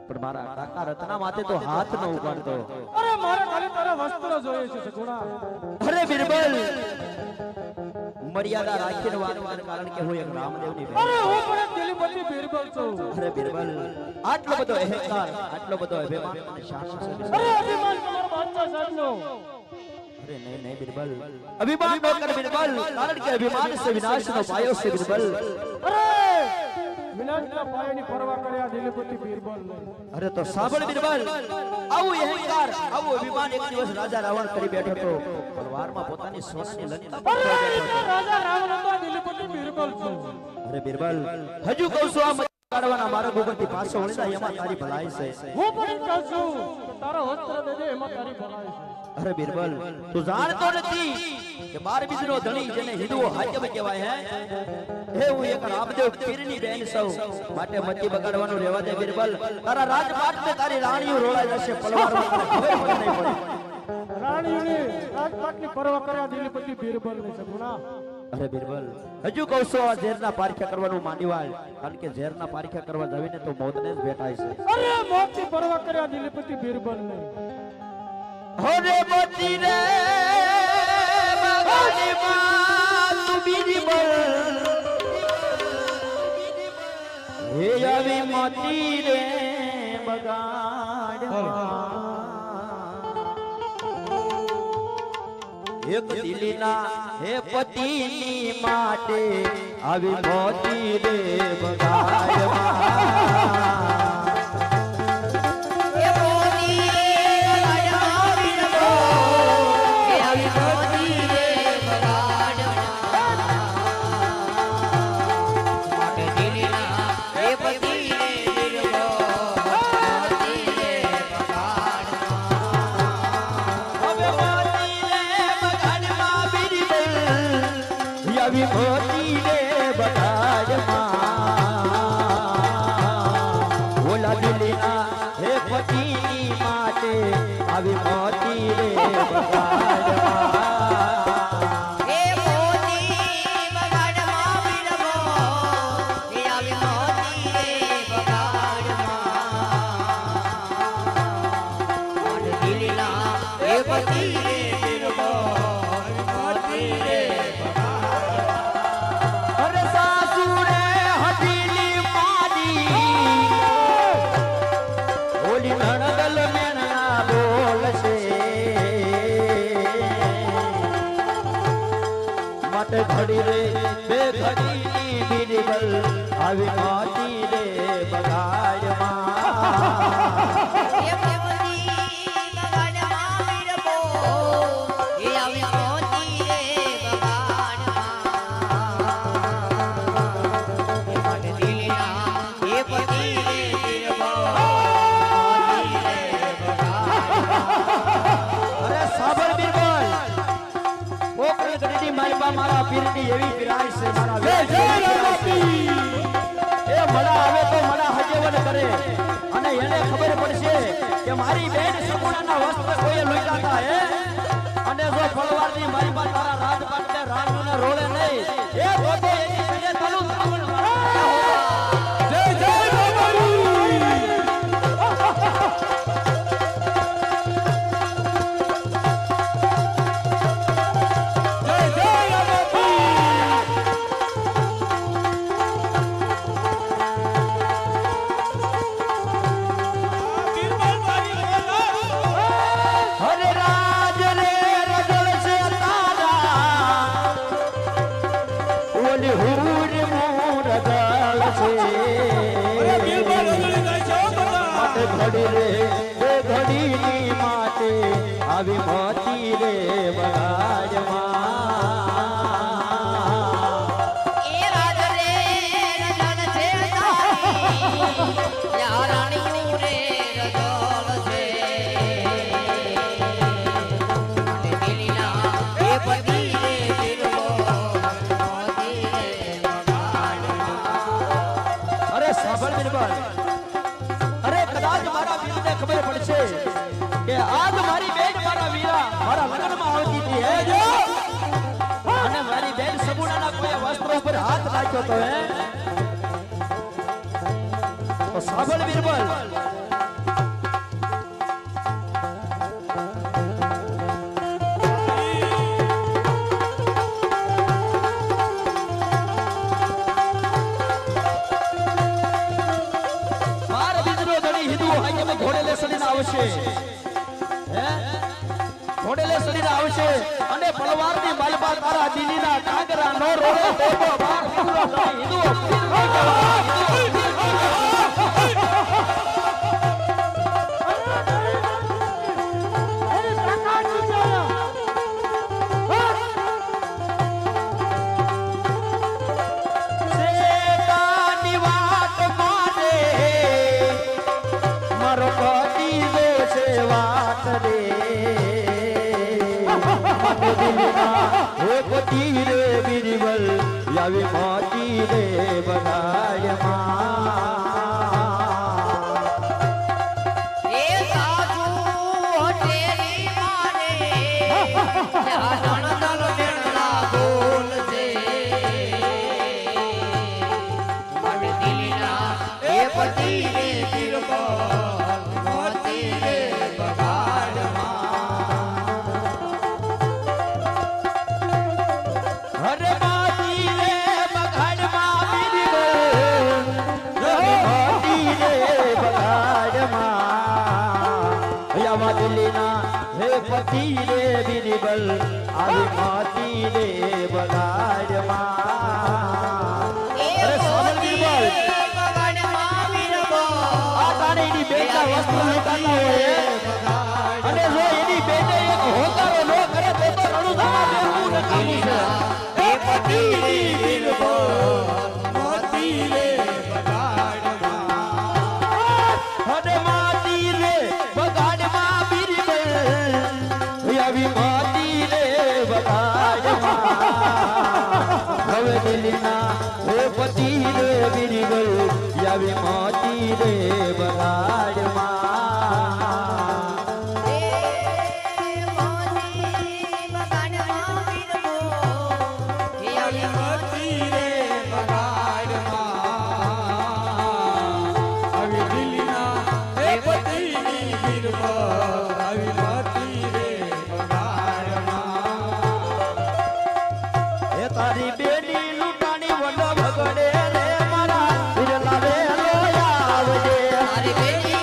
પણ મારા કાકા રત્ના માથે તો હાથ ન ઉગાડતો. અરે મારે ખાલી તારા વસ્ત્ર જોઈએ છે સગુણા. અરે બિરબલ મર્યાદા રાખીને વાત કર, કારણ કે હું એક રામદેવની બેન. અરે હું પણ દિલીપતિ બિરબલ છું. અરે બિરબલ આટલો બધો અહંકાર, આટલો બધો અભિમાન અને શાન છે. અરે અભિમાન તમારો બાદશાહ સાહેબનો. અરે નહીં નહીં બિરબલ, અભિમાન ન કર બિરબલ, કારણ કે અભિમાન સે વિનાશનો પાયો છે બિરબલ. અરે વિનાશના પાયાની પરવા કર્યા દિલીપતિ બિરબલ. અરે તો સાંભળ બિરબલ, આવું અહંકાર, આવું અભિમાન એક દિવસ રાજા રાવણ કરી બેઠો હતો. તલવારમાં પોતાની સોનાની લંકા પર અરે બેઠો હતો. રાજા રાવણ હતો, દિલીપતિ બિરબલ છું. અરે બિરબલ હજુ કહું છું, આ કાઢવાના માર્ગ ઉપરથી પાછો વળી જાય એમાં તારી ભલાઈ છે. હું પણ કહું છું કે તારો વસ્ત્ર દે દે એમાં તારી ભલાઈ છે. અરે બિરબલ તું જાણતો નથી કે 12 બીજનો ધણી જેને હિન્દુઓ હાજબ કહેવાય હે હું એક રામદેવ પીરની બેન સૌ, માટે મતી બગાડવાનું રહેવા દે બિરબલ. તારા રાજપાટ મે તારી રાણીઓ રોળાઈ જશે, પલવારમાં તને ખબર પણ નહીં પડે. રાણીઓની રાજપાટની પરવા કર્યા દિલીપતિ બિરબલ ને સગુણા. અરે બિરબલ હજુ કહું છું, આ ઝેરના પારખ્યા કરવાનું માંડી વાળ, કારણ કે ઝેરના પારખ્યા કરવા જવીને તો મોતને જ ભેટાય છે. અરે મોતની પરવા કર્યા દિલીપતિ બિરબલ ને. હોરે મોતી રે બગાડી માં તું બિરબલ, હે આવી મોતી રે બગાડ એક દિલના હે પતિની માટે આવી મોતી રે બગાડ મોતી રે બગાડમાં, ઓલા દિલના હે પતિની માટે આવી મોતી રે બગાડમાં. ઘડી રે બે ઘડી બિરબલ આવી મોતી રે મારા પીરની એવી પીરાય છે, મારા જય જય રામાપી. એ મડા આવે તો મડા હજેવન કરે, અને એને ખબર પડશે કે મારી બેન સગુણાના વસ્ત્ર કોઈએ લૂંટ્યા હતા હે, અને જો ફળવારની મારી પાસે તારા રાજપાટને રાણુને રોળે નહીં એ તો એની સજે તલુ તાવણ જય જય રામાપી. ઘડી રે બે ઘડીની માટે આવી મોતી રે બગાડમાં. એ રાજ રે રજન છે તારી, યા રાણીઓ રે રજલ છે, અને દિલના એ પતિ રે બિરબલ મોતી રે બગાડમાં. અરે સાંભળ બિરબલ, ખબર પડશે કે આજ મારી બેન મારા વીરા મારા લગ્નમાં આવતી હતી હે જો, અને મારી બેન સગુણાના કોઈ વસ્ત્ર ઉપર હાથ નાખ્યો તો હે. તો સાંભળ બિરબલ, હાઈ અમે ઘોડેલે સડીને આવશે હે ઘોડેલે સડીને આવશે અને પલવારની માલબા તારા દીનીના કાંગરા નો રોળે તોબો બાર હિંદુ તીરે બિરબલ યાવી મોતી રે બગાડમાં એ સાસુ હોટેલી મારે ત્યાં નણદલ બેણલા બોલ છે મને દિલના એ પતિ રે બિરબલ મોતી રે બગાડમાં અરે માતી રે બગાડમાં બિરબલ મોતી રે બગાડમાં યાવા દિલના હે પતિ રે બિરબલ આવી મોતી રે બગાડમાં અરે સોનલ બિરબલ બગાડમાં બિરબલ આ તાણીની બેટા વસ્ત્ર લેતા હોય અને જો એની બેટે એક હોકારો ન કરે તો રણુધામાં બેહવું નકામું છે એ પતિ રે બિરબલ મોતી રે બગાડમાં અને માતી રે બગાડમાં બિરબલ આવી માતી રે બગાડમાં હવે દિલના હે પતિ રે બિરબલ આવી માતી રે બગાડમાં તારી બેની લૂંટાણી વડ ભગડે રે મારા વિરલા રે લોયા આવજે તારી બેટી